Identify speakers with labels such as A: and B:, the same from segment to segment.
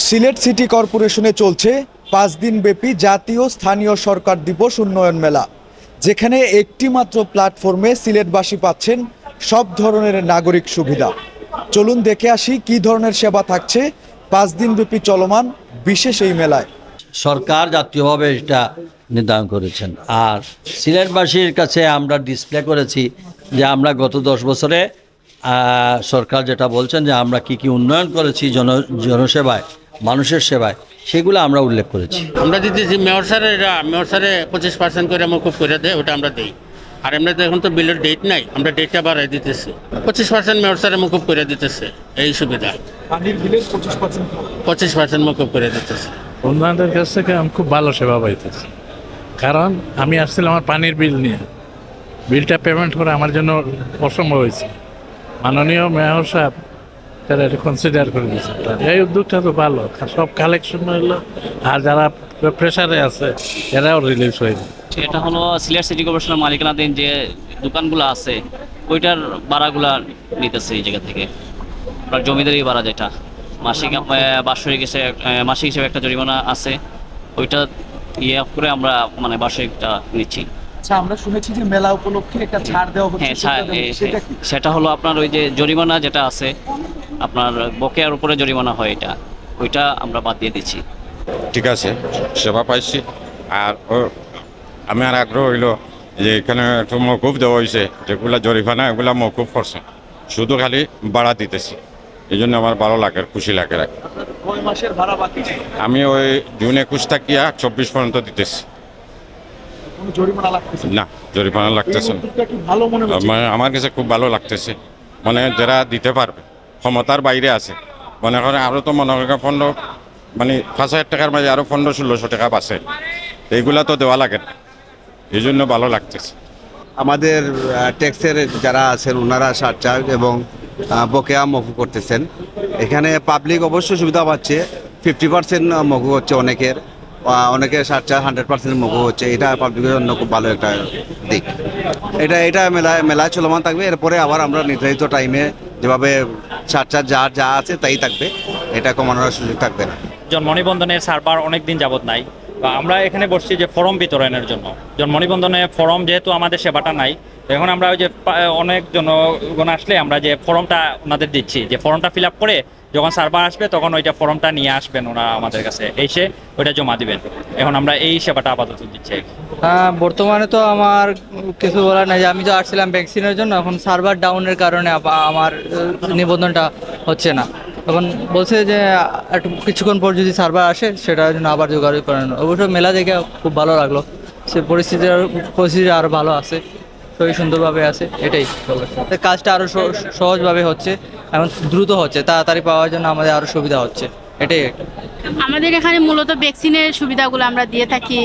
A: Sylhet city কর্পোরেশনে চলছে 5 দিনব্যাপী জাতীয় স্থানীয় সরকার দিবস উন্নয়ন মেলা, যেখানে একটি মাত্র প্ল্যাটফর্মে সিলেটবাসী পাচ্ছেন সব ধরনের নাগরিক সুবিধা। চলুন দেখে আসি কি ধরনের সেবা থাকছে 5 দিনব্যাপী চলমান বিশেষ এই মেলায়।
B: সরকার জাতীয়ভাবে এটা নির্ধারণ করেছেন, আর সিলেটবাসীর কাছে আমরা ডিসপ্লে করেছি যে আমরা গত 10 বছরে সরকার যেটা বলছেন যে আমরা কি কি উন্নয়ন করেছি জনসেবায়, মানুষের সেবায়, সেগুলো আমরা উল্লেখ করেছি।
C: আমরা দিতেছি মেয়র স্যারে 25% করে মকুব করে দেয়, ওটা আমরা দিই। আর এমনি তো এখন তো বিলের ডেট নাই, আমরা ডেটটা বাড়াই দিতেছি। 25% মেয়র স্যারে মকুব করে দিতেছে, এই সুবিধা। 25% মকুব করে দিতেছে।
D: উন্নয়নের কাছ থেকে আমি খুব ভালো সেবা পাইতেছি, কারণ আমি আসছিলাম আমার পানির বিল নিয়ে, বিলটা পেমেন্ট করে আমার জন্য অসম্ভব হয়েছে। মাননীয় মেয়র সাহেব তারা এটা কনসিডার করে দিয়েছে। এই উদ্যোগটা তো ভালো, সব কালেকশন হইলো, আর যারা প্রেশারে আছে এরাও রিলিজ হয়ে যায়।
E: এটা হলো সিলেট সিটি কর্পোরেশনের মালিকানাধীন যে দোকানগুলো আছে ওইটার ভাড়াগুলা নিতেছে এই জায়গা থেকে। আপনার জমিদারি ভাড়া যেটা মাসিক বার্ষিক হিসেবে একটা জরিমানা আছে, ওইটা ইয়ে করে আমরা মানে বার্ষিকটা নিচ্ছি।
A: আমরা শুনেছি যে মেলা উপলক্ষে একটা ছাড় দেওয়া হচ্ছে।
E: সেটা হলো আপনার ওই যে জরিমানা যেটা আছে, আপনার বকেয়ার উপরে জরিমানা হয়, ওইটা আমরা বাদ দিয়ে দিচ্ছি।
F: ঠিক আছে, সেবা পাইছি। আর আমি আর আগ্রহ হইল যে এখানে একটু মকুব দেওয়া হয়েছে, যেগুলা জরিমানা এগুলা মকুব করছে, শুধু খালি ভাড়া দিতেছি। এই জন্য আমার ভালো লাগে, খুশি লাগে। আমি ওই জুন 21 থাকিয়া 24 পর্যন্ত দিতেছি। না, জরিমানা লাগতেছে না। আমার কাছে খুব ভালো লাগতেছে, মানে যারা দিতে পারবে, ক্ষমতার বাইরে আছে, মনে করেন আরও তো মনে করেন 15 মানে 5,000 টাকার মাঝে আরও 1500-1600 টাকা বাঁচে, এইগুলা তো দেওয়া লাগে না, এই জন্য ভালো লাগতেছে।
G: আমাদের ট্যাক্সের যারা আছেন ওনারা সারচার্জ এবং বকেয়া মকুব করতেছেন। এখানে পাবলিক অবশ্যই সুবিধা পাচ্ছে, 50% মকুব হচ্ছে অনেকের সারচার্জ 100% মকুব হচ্ছে। এটা পাবলিকের জন্য খুব ভালো একটা দিক। এটা মেলায় চলমান থাকবে। এরপরে আবার আমরা নির্ধারিত টাইমে যেভাবে সারচার্জ যা আছে তাই থাকবে, এটা কমানোর সুযোগ থাকবে না।
H: জন্মনিবন্ধনের সার্ভার অনেক দিন যাবত নাই, আমরা এখানে বসছি যে ফর্ম বিতরণের জন্য। জন্মনিবন্ধনে ফর্ম যেহেতু আমাদের সেবাটা নাই, এখন আমরা ওই যে অনেক জনগণ আসলে আমরা যে ফর্মটা ওনাদের দিচ্ছি, যে ফর্মটা ফিল আপ করে যখন সার্ভার আসবে তখন ওইটা ফর্মটা নিয়ে আসবেন ওনারা আমাদের কাছে, এসে ওইটা জমা দিবেন। এখন আমরা এই সেবাটা আপাতত দিচ্ছি।
I: বর্তমানে তো আমার কিছু বলার নাই, যে আমি তো আসছিলাম ভ্যাকসিনের জন্য, এখন সার্ভার ডাউনের কারণে আমার নিবন্ধনটা হচ্ছে না। তখন বলছে যে একটু কিছুক্ষণ পর যদি সার্ভার আসে সেটার জন্য আবার যোগাযোগ করেন। অবশ্য মেলা দেখে খুব ভালো লাগলো, সে পরিস্থিতি আরও ভালো আছে, খুবই সুন্দরভাবে আছে। এটাই কাজটা আরও সহজভাবে হচ্ছে, এবং দ্রুত হচ্ছে, তাড়াতাড়ি পাওয়ার জন্য আমাদের আরও সুবিধা হচ্ছে। এটাই
J: আমাদের এখানে মূলত ভ্যাকসিনের সুবিধাগুলো আমরা দিয়ে থাকি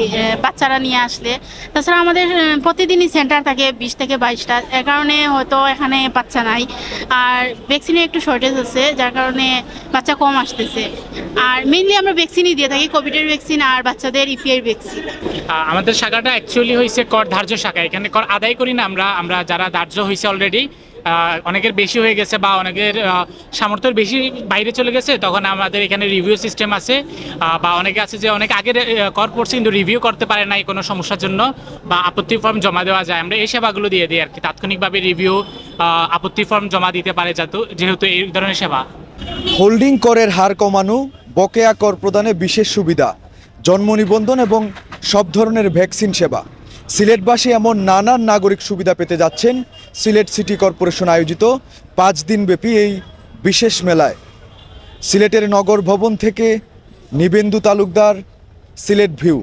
J: বাচ্চারা নিয়ে আসলে। তাছাড়া আমাদের প্রতিদিনই সেন্টার থাকে 20 থেকে 22টা, এর কারণে হয়তো এখানে বাচ্চা নাই, আর ভ্যাকসিনের একটু শর্টেজ আছে, যার কারণে বাচ্চা কম আসতেছে। আর মেইনলি আমরা ভ্যাকসিনই দিয়ে থাকি, কোভিডের ভ্যাকসিন আর বাচ্চাদের ইপিআই ভ্যাকসিন।
K: আমাদের শাখাটা অ্যাকচুয়ালি হয়েছে কর ধার্য শাখা। এখানে কর আদায় করি না আমরা যারা ধার্য হয়েছে অলরেডি, অনেকের বেশি হয়ে গেছে বা অনেকের সামর্থ্যের বেশি বাইরে চলে গেছে, তখন আমাদের এখানে রিভিউ সিস্টেম আছে। বা অনেকে আছে যে অনেক আগের কর পড়ছে কিন্তু রিভিউ করতে পারে নাই কোনো সমস্যার জন্য, বা আপত্তি ফর্ম জমা দেওয়া যায়, আমরা এই সেবাগুলো দিয়ে দিই আর কি। তাৎক্ষণিকভাবে রিভিউ, আপত্তি ফর্ম জমা দিতে পারে যেহেতু এই ধরনের সেবা।
A: হোল্ডিং করের হার কমানো, বকেয়া কর প্রদানে বিশেষ সুবিধা, জন্ম নিবন্ধন এবং সব ধরনের ভ্যাকসিন সেবা, সিলেটবাসী এমন নানান নাগরিক সুবিধা পেতে যাচ্ছেন সিলেট সিটি কর্পোরেশন আয়োজিত 5 দিনব্যাপী এই বিশেষ মেলায়। সিলেটের নগর ভবন থেকে নিবেন্দু তালুকদার, সিলেট ভিউ।